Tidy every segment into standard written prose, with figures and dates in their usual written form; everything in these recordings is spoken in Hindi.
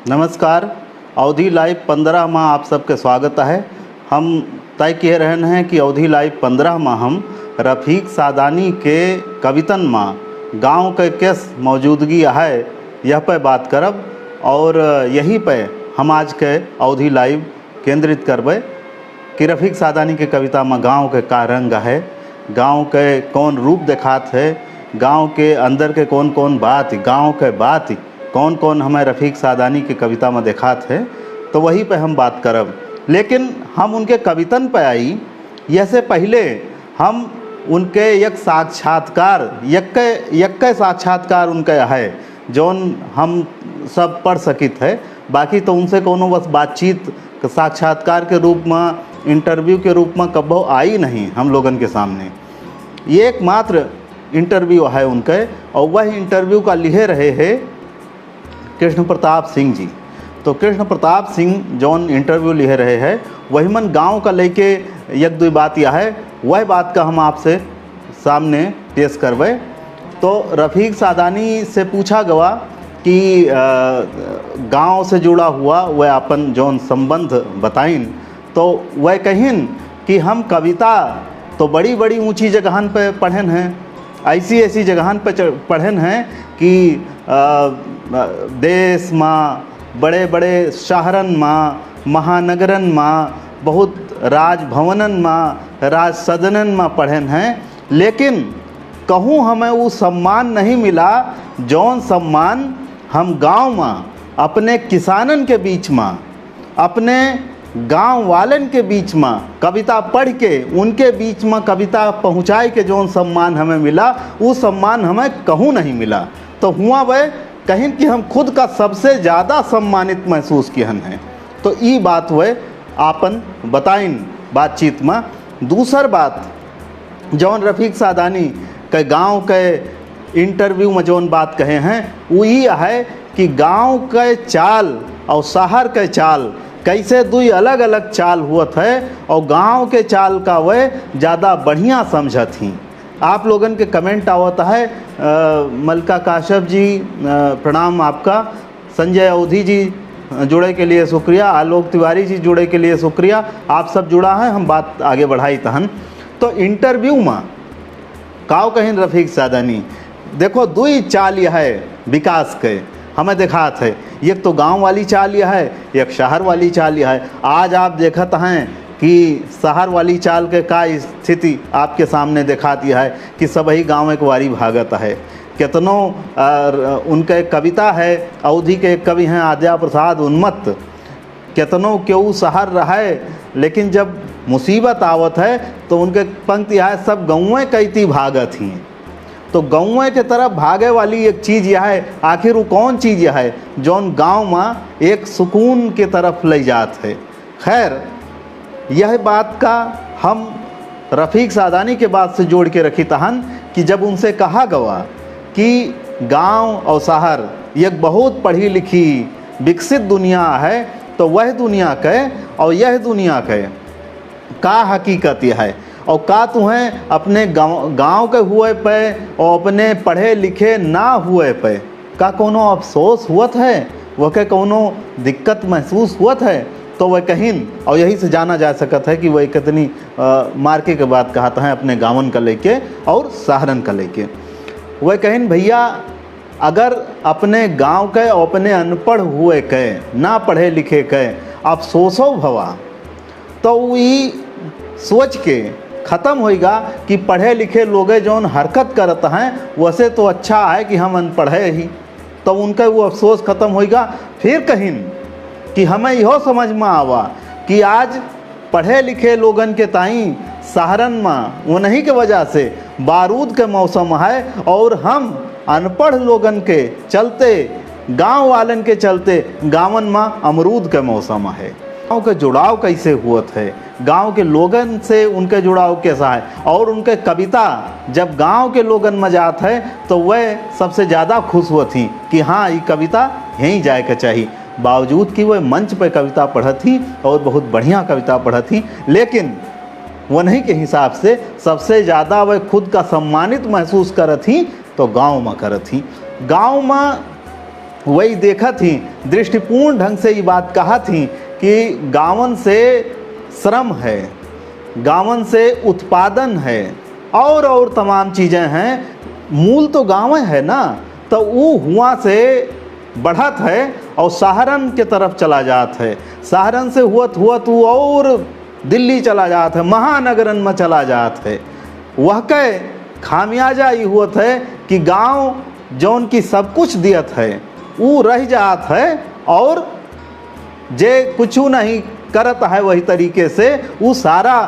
नमस्कार। अवधि लाइव 15 माह आप सबके स्वागत है। हम तय किए रहन हैं कि अवधि लाइव 15 माह हम रफ़ीक सादानी के कवितन माँ गांव के केस मौजूदगी है यह पे बात करब और यही पे हम आज के अवधि लाइव केंद्रित करबे कि रफ़ीक सादानी के कविता में गांव के का रंग है, गांव के कौन रूप देखात है, गांव के अंदर के कौन कौन बात, गांव के बात कौन कौन हमें रफ़ीक सादानी की कविता में देखात है, तो वही पे हम बात करब। लेकिन हम उनके कवितन पे आई यसे पहले हम उनके एक साक्षात्कार यक साक्षात्कार उनके है जौन हम सब पढ़ सकित है। बाकी तो उनसे कोनो बस बातचीत साक्षात्कार के रूप में, इंटरव्यू के रूप में कब्बो आई नहीं हम लोगन के सामने। ये एकमात्र इंटरव्यू है उनके और वह इंटरव्यू का लिखे रहे हैं कृष्ण प्रताप सिंह जी। तो कृष्ण प्रताप सिंह जौन इंटरव्यू लिखे रहे हैं वही मन गांव का लेके एक दो बात यह है, वह बात का हम आपसे सामने पेश करवे। तो रफ़ीक सादानी से पूछा गया कि गांव से जुड़ा हुआ वह अपन जौन संबंध बताइन, तो वह कहिन कि हम कविता तो बड़ी बड़ी ऊंची जगहन पे पढ़न हैं, ऐसी ऐसी जगहन पे पढ़न हैं कि देश में, बड़े बड़े शहरन में, महानगरन में, बहुत राजभवनन में, राज सदनन में पढ़न हैं, लेकिन कहूँ हमें वो सम्मान नहीं मिला जौन सम्मान हम गांव में अपने किसानन के बीच में, अपने गांव वालन के बीच में कविता पढ़ के उनके बीच में कविता पहुँचाए के जौन सम्मान हमें मिला, वो सम्मान हमें कहूँ नहीं मिला। तो हुआ वह कहीं कि हम खुद का सबसे ज़्यादा सम्मानित महसूस किहन हैं। तो ये बात वह आपन बताइन बातचीत में। दूसर बात जौन रफ़ीक सादानी के गांव के इंटरव्यू में जौन बात कहे हैं वो ये है कि गांव के चाल और शहर के चाल कैसे दुई अलग अलग चाल हुआ है और गांव के चाल का वह ज़्यादा बढ़िया समझत ही। आप लोगन के कमेंट आवता है, मलका काश्यप जी प्रणाम आपका, संजय अवधि जी जुड़े के लिए शुक्रिया, आलोक तिवारी जी जुड़े के लिए शुक्रिया, आप सब जुड़ा है। हम बात आगे बढ़ाई तहन। तो इंटरव्यू में काव कहिन रफ़ीक सादानी, देखो दुई चाल यह है विकास के हमें देखात है, एक तो गांव वाली चाल यह है, एक शहर वाली चाल यह है। आज आप देखत हैं कि शहर वाली चाल के का स्थिति आपके सामने दिखाती है कि सब ही गाँव एक वारी भागत है। कितनों उनके कविता है, अवधि के कवि हैं आद्या प्रसाद उन्मत्त, कितनों क्यों शहर रहे लेकिन जब मुसीबत आवत है तो उनके पंक्ति है सब गाँवें कैती भागत ही। तो गाँवें के तरफ भागे वाली एक चीज़ यह है, आखिर वो कौन चीज़ यह है जौन गाँव में एक सुकून के तरफ ले जात है। खैर यह बात का हम रफ़ीक सादानी के बात से जोड़ के रखी तहन कि जब उनसे कहा गया कि गांव और शहर एक बहुत पढ़ी लिखी विकसित दुनिया है, तो वह दुनिया के और यह दुनिया के का हकीकत यह है और का तुम्हें अपने गांव के हुए पे और अपने पढ़े लिखे ना हुए पे का कोनो अफसोस हुआ है, वह के कोनो दिक्कत महसूस हुआ है। तो वह कहिन और यही से जाना जा सकता है कि वह कितनी मार्के के बाद कहता है अपने गाँवन का लेके और शहरन का लेके। वह कहिन भैया अगर अपने गांव के और अपने अनपढ़ हुए के, ना पढ़े लिखे के अफसोसो भवा, तो वही सोच के ख़त्म होएगा कि पढ़े लिखे लोग जौन हरकत करते हैं वैसे तो अच्छा है कि हम अनपढ़े ही, तो उनका वो अफसोस ख़त्म होएगा। फिर कहिन कि हमें यह समझ में आवा कि आज पढ़े लिखे लोगन के ताई शहरन में वो नहीं के वजह से बारूद के मौसम है और हम अनपढ़ लोगन के चलते, गांव वालन के चलते गाँवन में अमरूद के मौसम है। गाँव के जुड़ाव कैसे हुआ है, गांव के लोगन से उनके जुड़ाव कैसा है, और उनके कविता जब गांव के लोगन में जात है तो वह सबसे ज़्यादा खुश हुआ थी कि हाँ ये कविता यहीं जाए के चाहिए। बावजूद कि वह मंच पर कविता पढ़त थी और बहुत बढ़िया कविता पढ़त थी, लेकिन वही के हिसाब से सबसे ज़्यादा वह खुद का सम्मानित महसूस करत थी तो गांव में करत थी। गांव में वही देखा थी, दृष्टिपूर्ण ढंग से ये बात कहा थी कि गांवन से श्रम है, गांवन से उत्पादन है और तमाम चीज़ें हैं, मूल तो गाँव है ना, तो वो हुआ से बढ़त है और सहारन के तरफ चला जात है, सहारन से हुआ वो और दिल्ली चला जात है, महानगरन में चला जात है। वह के खामियाजा ये हुआ है कि गांव जौन की सब कुछ दियत है वो रह जात है और जे कुछ नहीं करत है वही तरीके से वो सारा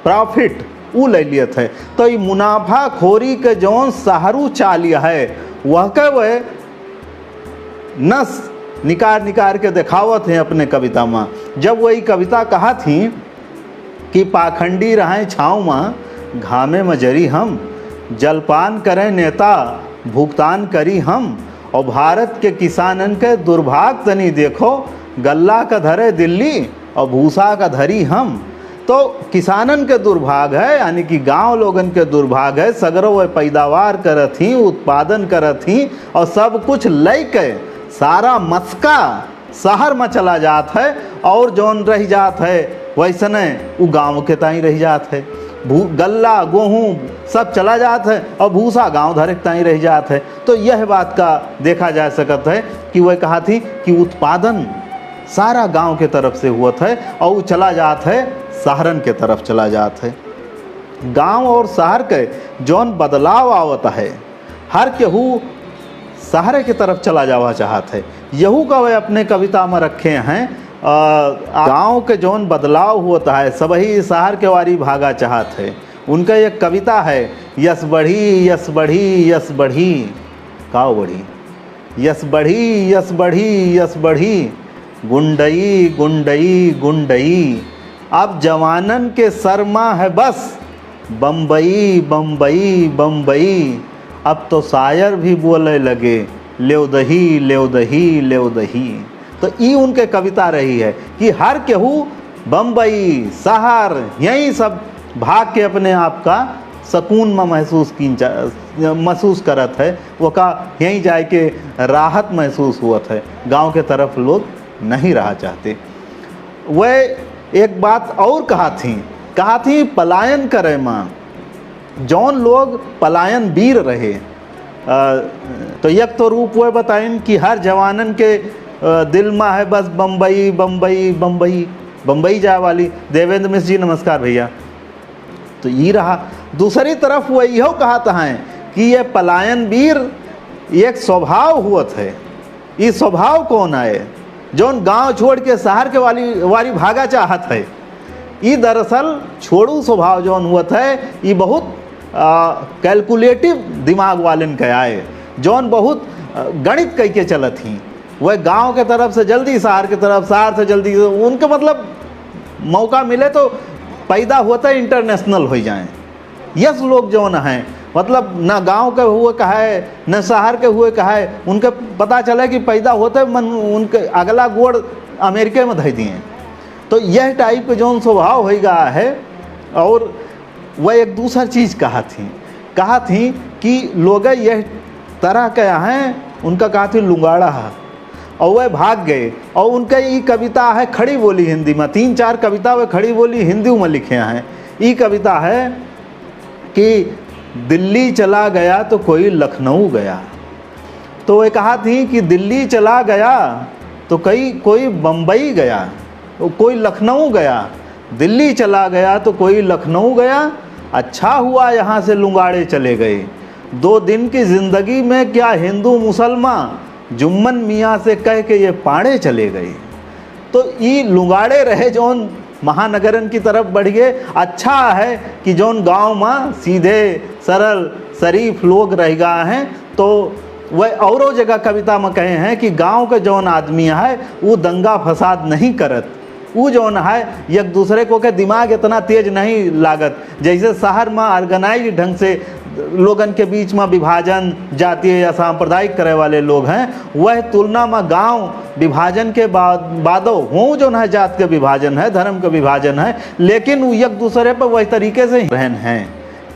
प्रॉफिट वो ले लियत है। तो ये मुनाफाखोरी के जौन सहारू चालिया है वह के वह नस निकार के दिखावत हैं अपने कविता में। जब वही कविता कहा थी कि पाखंडी रहें छाँव में, घामे में जरी हम, जलपान करें नेता भुगतान करी हम, और भारत के किसानन के दुर्भाग तनी देखो, गल्ला का धरे दिल्ली और भूसा का धरी हम। तो किसानन के दुर्भाग है, यानी कि गांव लोगन के दुर्भाग है, सगरो वह पैदावार करत ही, उत्पादन करत ही और सब कुछ लय के सारा मस्का शहर में चला जात है और जौन रह जात है वैसने वो गांव के ताई रह जात है। गल्ला गेहूँ सब चला जात है और भूसा गांव धरे ताई रह जात है। तो यह बात का देखा जा सकता है कि वह कहा थी कि उत्पादन सारा गांव के तरफ से हुआ है और वो चला जात है सहारन के तरफ चला जात है। गांव और शहर के जौन बदलाव आवता है, हर केहू शहर के तरफ चला जावा चाहत है। यहू का वे अपने कविता में रखे हैं। गांव के जौन बदलाव होता है सबही शहर के वारी भागा चाहत है। उनका एक कविता है, यस बढ़ी यस बढ़ी यस बढ़ी, काव बढ़ी, यस बढ़ी यस बढ़ी यस बढ़ी, गुंडई गुंडई गुंडई, अब जवानन के सरमा है बस बम्बई बम्बई बम्बई, अब तो शायर भी बोले लगे लेव दही लेव दही लेव दही। तो ये उनके कविता रही है कि हर केहू बम्बई शहर यही सब भाग के अपने आप का सुकून में महसूस करत है, वो का यहीं जाए के राहत महसूस हुआ है। गांव के तरफ लोग नहीं रहा चाहते। वह एक बात और कहा थी पलायन करे माँ, जौन लोग पलायन वीर रहे। तो एक तो रूप वह बताइन कि हर जवानन के दिल में है बस बम्बई बम्बई बम्बई, बम्बई जाए वाली। देवेंद्र मिश्र जी नमस्कार भैया। तो ये रहा। दूसरी तरफ वह यह कहता है कि ये पलायन वीर एक स्वभाव हुआ है। ये स्वभाव कौन है जौन गांव छोड़ के शहर के वाली भागा चाहत है। ये दरअसल छोड़ू स्वभाव जौन हुआ है ये बहुत कैलकुलेटिव दिमाग वालन के आए, जौन बहुत गणित कह के चलत ही। वह गांव के तरफ से जल्दी शहर की तरफ, शहर से जल्दी, उनके मतलब मौका मिले तो पैदा होता है इंटरनेशनल हो जाए। यस लोग जौन हैं मतलब न गांव के हुए कहे न शहर के हुए कहे, उनके पता चले कि पैदा होते मन उनके अगला गोड़ अमेरिका में धै दिए। तो यह टाइप के जौन स्वभाव हो गया है। और वह एक दूसरा चीज़ कहा थी कि लोग यह तरह के हैं, उनका कहा थी लुंगाड़ा है और वह भाग गए। और उनका ये कविता है खड़ी बोली हिंदी में, 3-4 कविता वह खड़ी बोली हिंदी में लिखे हैं। ये कविता है कि दिल्ली चला गया तो कोई लखनऊ गया। तो वह कहा थी कि दिल्ली चला गया तो कोई बम्बई गया, तो कोई लखनऊ गया। दिल्ली चला गया तो कोई लखनऊ गया, अच्छा हुआ यहाँ से लुंगाड़े चले गए। 2 दिन की ज़िंदगी में क्या हिंदू मुसलमान जुम्मन मियाँ से कह के ये पाड़े चले गए। तो ये लुंगाड़े रहे जौन महानगरन की तरफ बढ़ गए। अच्छा है कि जौन गांव में सीधे सरल शरीफ लोग रह गए हैं। तो वह औरों जगह कविता में कहे हैं कि गांव के जौन आदमी है वो दंगा फसाद नहीं करत, वो जौन है एक दूसरे को के दिमाग इतना तेज नहीं लागत। जैसे शहर में ऑर्गेनाइज ढंग से लोगन के बीच में विभाजन जातीय या सांप्रदायिक करे वाले लोग हैं, वह तुलना में गांव विभाजन के बादो हो जो है जात के विभाजन है, धर्म के विभाजन है, लेकिन वो एक दूसरे पर वही तरीके से रहन हैं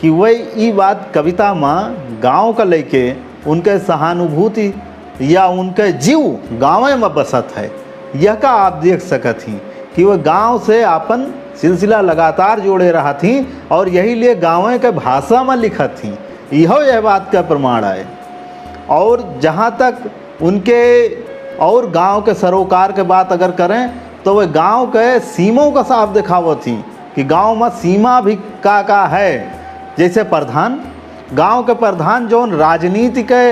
कि वही ये बात कविता में गांव का लेके उनके सहानुभूति या उनके जीव गाँव में बसत है। यह का आप देख सकत ही कि वह गांव से अपन सिलसिला लगातार जोड़े रहा थी और यही लिए गाँव के भाषा में लिखत थी। यह बात का प्रमाण है। और जहाँ तक उनके और गांव के सरोकार के बात अगर करें तो वह गांव के सीमों का साफ दिखावत थी कि गांव में सीमा भी का है। जैसे प्रधान, गांव के प्रधान जो राजनीति के,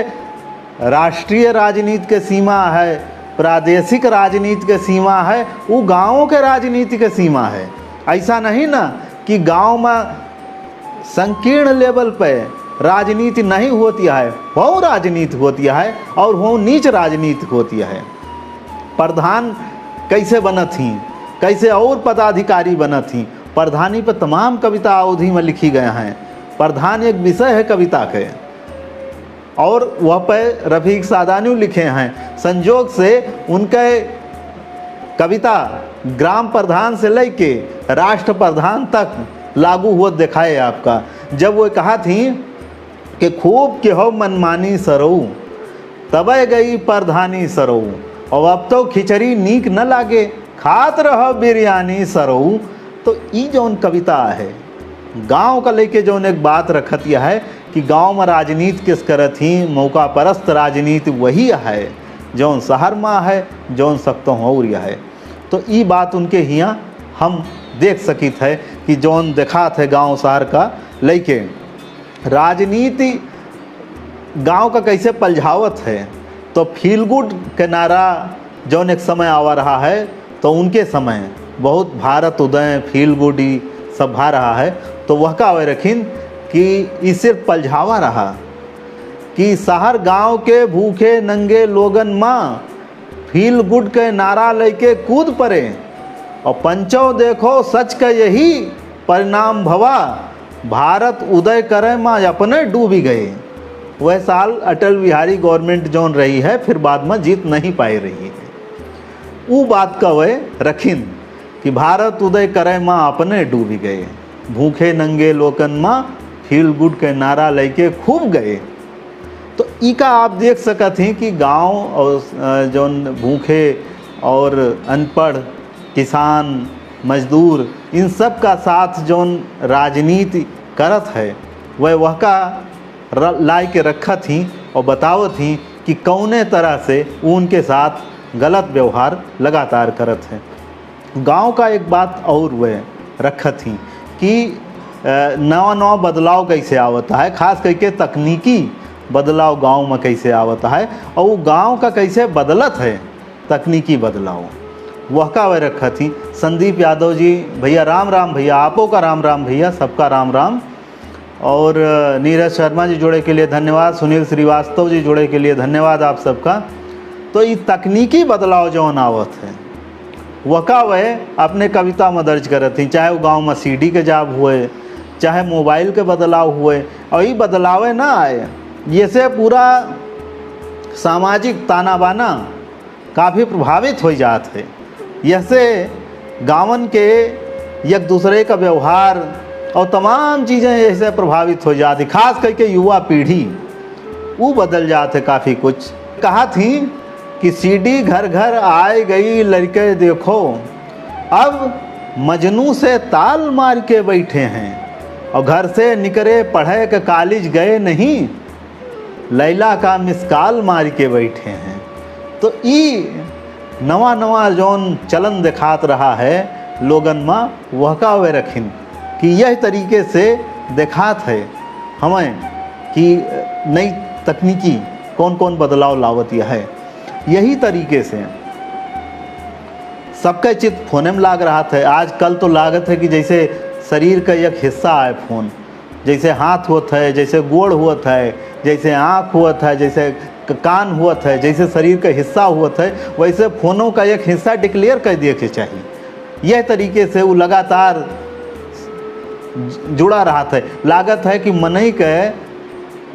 राष्ट्रीय राजनीति के सीमा है, प्रादेशिक राजनीति के सीमा है, वो गाँवों के राजनीति के सीमा है। ऐसा नहीं ना कि गांव में संकीर्ण लेवल पे राजनीति नहीं होती है, वो राजनीति होती है और वो नीच राजनीति होती है। प्रधान कैसे बनत थी, कैसे और पदाधिकारी बनत थी, प्रधानी पर तमाम कविता अवधि में लिखी गए हैं। प्रधान एक विषय है कविता के, और वह पे रफ़ीक सादानी लिखे हैं। संजोग से उनके कविता ग्राम प्रधान से लेके राष्ट्र प्रधान तक लागू हुआ दिखाए आपका। जब वो कहा थी कि खूब के हो मनमानी सरऊ तबे गई प्रधानी सरऊ, और अब तो खिचड़ी नीक न लागे खात रहो बिरयानी सरऊ। तो ये जौन कविता है गांव का लेके जौन एक बात रखत यह है कि गांव में राजनीति किस करत ही, मौका परस्त राजनीति वही है जौन शहर में है, जौन सकते हो और यह है। तो ये बात उनके हियाँ हम देख सकित है कि जौन दिखात है गांव शहर का लेके राजनीति गांव का कैसे पलझावत है। तो फील गुड के नारा जौन एक समय आवा रहा है, तो उनके समय बहुत भारत उदय फील गुड ही सब भा रहा है। तो वह का वे रखिन कि इस सिर्फ पलझावा रहा कि शहर गांव के भूखे नंगे लोगन माँ फील गुड के नारा लेके कूद पड़े, और पंचो देखो सच का यही परिणाम भवा, भारत उदय करे माँ अपने डूबी गए। वह साल अटल बिहारी गवर्नमेंट जोन रही है, फिर बाद में जीत नहीं पाई रही है। वो बात का वह रखिन कि भारत उदय करे माँ अपने डूबी गए, भूखे नंगे लोकन माँ फील गुड के नारा लेके खूब गए। तो इका आप देख सकत हैं कि गांव और जौन भूखे और अनपढ़ किसान मजदूर इन सब का साथ जौन राजनीति करत है, वह का लाई के रखत ही और बतावत ही कि कौने तरह से उनके साथ गलत व्यवहार लगातार करत है। गांव का एक बात और वह रखत ही कि नवा बदलाव कैसे आवता है, खास करके तकनीकी बदलाव गांव में कैसे आवता है, और वो गांव का कैसे बदलत है तकनीकी बदलाव, वह का वह रखा थी। संदीप यादव जी भैया राम राम भैया, आपो का राम राम भैया, सबका राम राम। और नीरज शर्मा जी जुड़े के लिए धन्यवाद, सुनील श्रीवास्तव जी जुड़े के लिए धन्यवाद आप सबका। तो ये तकनीकी बदलाव जो आवत है वह का वह अपने कविता में दर्ज करत थी, चाहे वो गाँव में CD के जाप हुए, चाहे मोबाइल के बदलाव हुए, और ये बदलावे ना आए, ये से पूरा सामाजिक ताना बाना काफ़ी प्रभावित हो जात है। यसे गाँवन के एक दूसरे का व्यवहार और तमाम चीज़ें ऐसे प्रभावित हो जाती, खास करके युवा पीढ़ी वो बदल जाते काफ़ी कुछ। कहा थी कि CD घर घर आए गई लड़के देखो, अब मजनू से ताल मार के बैठे हैं, और घर से निकले पढ़े के कॉलेज गए नहीं, लैला का मिसकाल मार के बैठे हैं। तो ये नवा नवा जौन चलन दिखात रहा है लोगन में, वह का वे रखिन कि यह तरीके से दिखात है हमें कि नई तकनीकी कौन कौन बदलाव लावत यह है। यही तरीके से सबका चित्त फोने में लाग रहा था। आजकल तो लागत है कि जैसे शरीर का एक हिस्सा है फ़ोन, जैसे हाथ होता है, जैसे गोड़ होता है, जैसे आँख होता है, जैसे कान होता है, जैसे शरीर का हिस्सा होता है, वैसे फ़ोनों का एक हिस्सा डिक्लेयर कर दिए के चाहिए। यह तरीके से वो लगातार जुड़ा रहा था। लागत है कि मनई के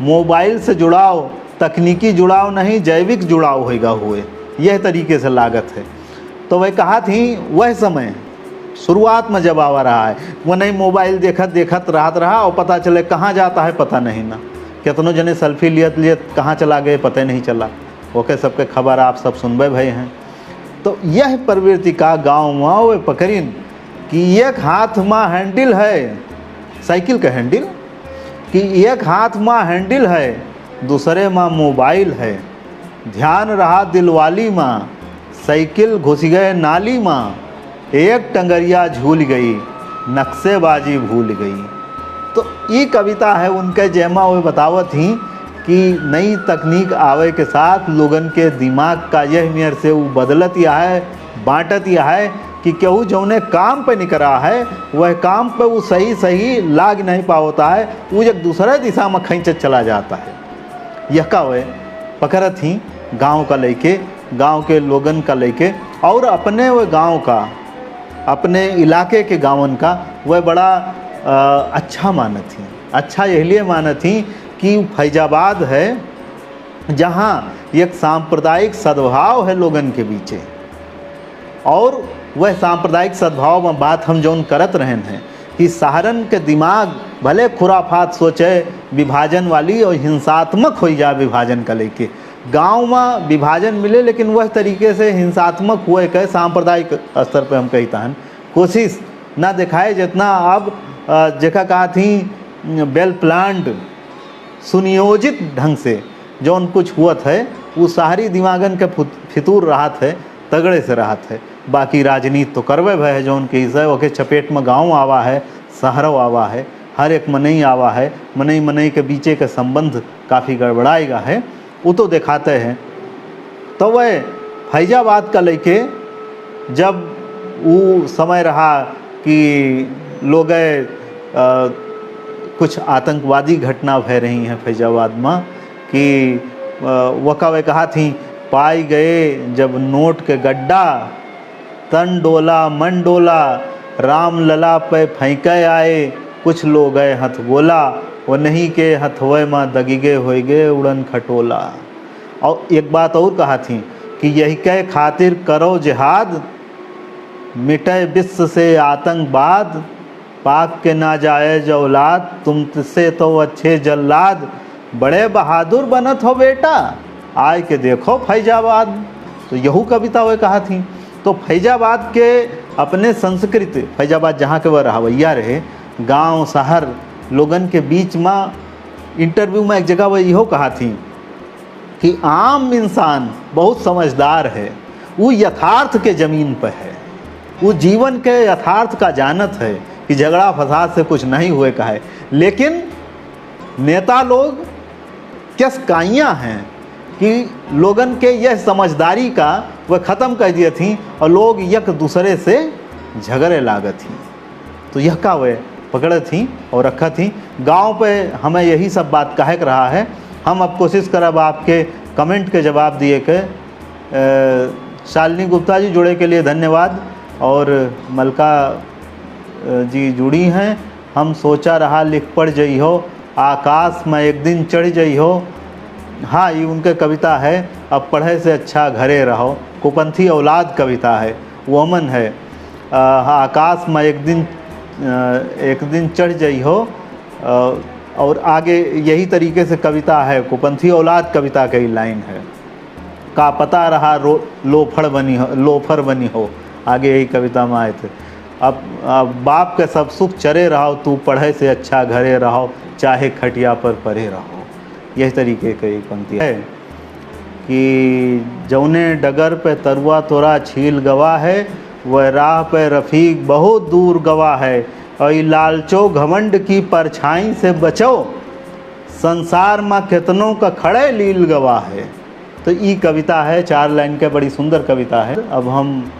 मोबाइल से जुड़ाव तकनीकी जुड़ाव नहीं, जैविक जुड़ाव होगा हुए, यह तरीके से लागत है। तो वह कहा थी वह समय शुरुआत में जब आवा रहा है, वो नहीं मोबाइल देखत देखत रात रहा और पता चले कहाँ जाता है पता नहीं ना, कितनों जने सेल्फी लियत कहाँ चला गए पता नहीं चला। ओके सबके खबर आप सब सुनबे भई हैं। तो यह प्रवृत्ति का गाँव में वे पकड़िन कि एक हाथ में हैंडल है साइकिल का हैंडल, कि एक हाथ में हैंडल है दूसरे में मोबाइल है, ध्यान रहा दिलवाली में साइकिल घुस गए नाली में, एक टंगरिया झूल गई नक्शेबाजी भूल गई। तो ये कविता है उनके जेमा वो बतावत ही कि नई तकनीक आवे के साथ लोगन के दिमाग का यह मेर से वो बदलत या है, बाँटत या है कि केहू जौने काम पे नहीं करा है वह काम पे वो सही लाग नहीं पाता है, वो एक दूसरे दिशा में खींचत चला जाता है। यह का वह पकड़त ही गांव का लेके, गांव के लोगन का लेके और अपने वह गांव का, अपने इलाके के गाँवन का वह बड़ा अच्छा मानत थी। अच्छा इसलिए मानत थी कि फैजाबाद है जहाँ एक सांप्रदायिक सद्भाव है लोगन के बीचे, और वह सांप्रदायिक सद्भाव में बात हम जौन करत रहन हैं कि सहारन के दिमाग भले खुराफात सोचे विभाजन वाली और हिंसात्मक हो जा विभाजन का लेके, गांव में विभाजन मिले लेकिन वह तरीके से हिंसात्मक हुए के सांप्रदायिक स्तर पे हम कहता हैं कोशिश ना दिखाए जितना अब जगह कहा थी वेल प्लान्ड सुनियोजित ढंग से जौन कुछ हुआ है वो शहरी दिमागन के फितूर राहत है, तगड़े से राहत है। बाकी राजनीति तो करवे भय है जौन के हिस्सा ओके चपेट में गाँव आवा है, शहरों आवा है, हर एक मनई आवा है, मनई के बीचे के संबंध काफ़ी गड़बड़ाएगा है, वो तो दिखाते हैं। तो वह फैजाबाद का लेके जब वो समय रहा कि लोग कुछ आतंकवादी घटना भय रही हैं फैजाबाद में कि वकावे कहा थी पाई गए जब नोट के गड्ढा, तन डोला मन डोला, राम लला पे फेंके आए, कुछ लोग गए हथ बोला, वो नहीं के हथवे में दगीगे होएगे उड़न खटोला। और एक बात और कहा थी कि यही के खातिर करो जिहाद, मिटे विश्व से आतंकवाद, पाक के नाजायज औलाद, तुमसे तो अच्छे जल्लाद, बड़े बहादुर बनत हो बेटा, आए के देखो फैजाबाद। तो यहू कविता वह कहा थी। तो फैजाबाद के अपने संस्कृति, फैजाबाद जहाँ के वह रहवैया रहे, गांव शहर लोगन के बीच में इंटरव्यू में एक जगह वह यहो कहा थी कि आम इंसान बहुत समझदार है, वो यथार्थ के ज़मीन पर है, वो जीवन के यथार्थ का जानत है कि झगड़ा फसाद से कुछ नहीं हुए का है, लेकिन नेता लोग किस काइयाँ हैं कि लोगन के यह समझदारी का वह ख़त्म कर दिए थी और लोग एक दूसरे से झगड़े लागत थी। तो यह का वह पकड़ थी और रखा थी। गांव पे हमें यही सब बात कहे रहा है। हम अब कोशिश करब आपके कमेंट के जवाब दिए के। शालिनी गुप्ता जी जुड़े के लिए धन्यवाद, और मलका जी जुड़ी हैं। हम सोचा रहा लिख पढ़ जई हो, आकाश में एक दिन चढ़ जई हो। हाँ, ये उनके कविता है, अब पढ़े से अच्छा घरे रहो। कुपंथी औलाद कविता है, वमन है। आकाश में एक दिन चढ़ जई हो, और आगे यही तरीके से कविता है। कुपंथी औलाद कविता की लाइन है, का पता रहा लोफर बनी हो, आगे यही कविता में आए थे। अब बाप के सब सुख चरे रहो, तू पढ़े से अच्छा घरे रहो, चाहे खटिया पर पड़े रहो। यह तरीके की एक पंक्ति है कि जौने डगर पे तरुआ तोरा छील गवा है, वह राह पे रफ़ीक बहुत दूर गवा है। और लालचो घमंड की परछाई से बचो, संसार में कितनों का खड़े लील गवा है। तो ये कविता है, 4 लाइन के, बड़ी सुंदर कविता है। अब हम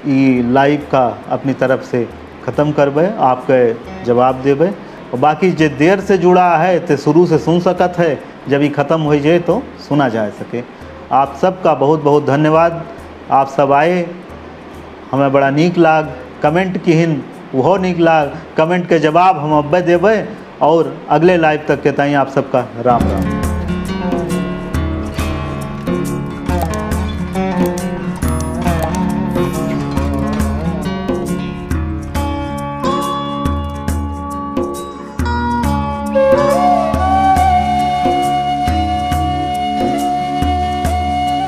ये लाइव का अपनी तरफ से ख़त्म करबे, आपके जवाब देबे। और बाकी जो देर से जुड़ा है तो शुरू से सुन सकत है, जब ये ख़त्म हो जाए तो सुना जा सके। आप सबका बहुत बहुत धन्यवाद। आप सब आए, हमें बड़ा नीक लाग। कमेंट किहिन वो नीक लाग, कमेंट के जवाब हम अब्बे देवे। और अगले लाइव तक के ताई आप सबका राम राम।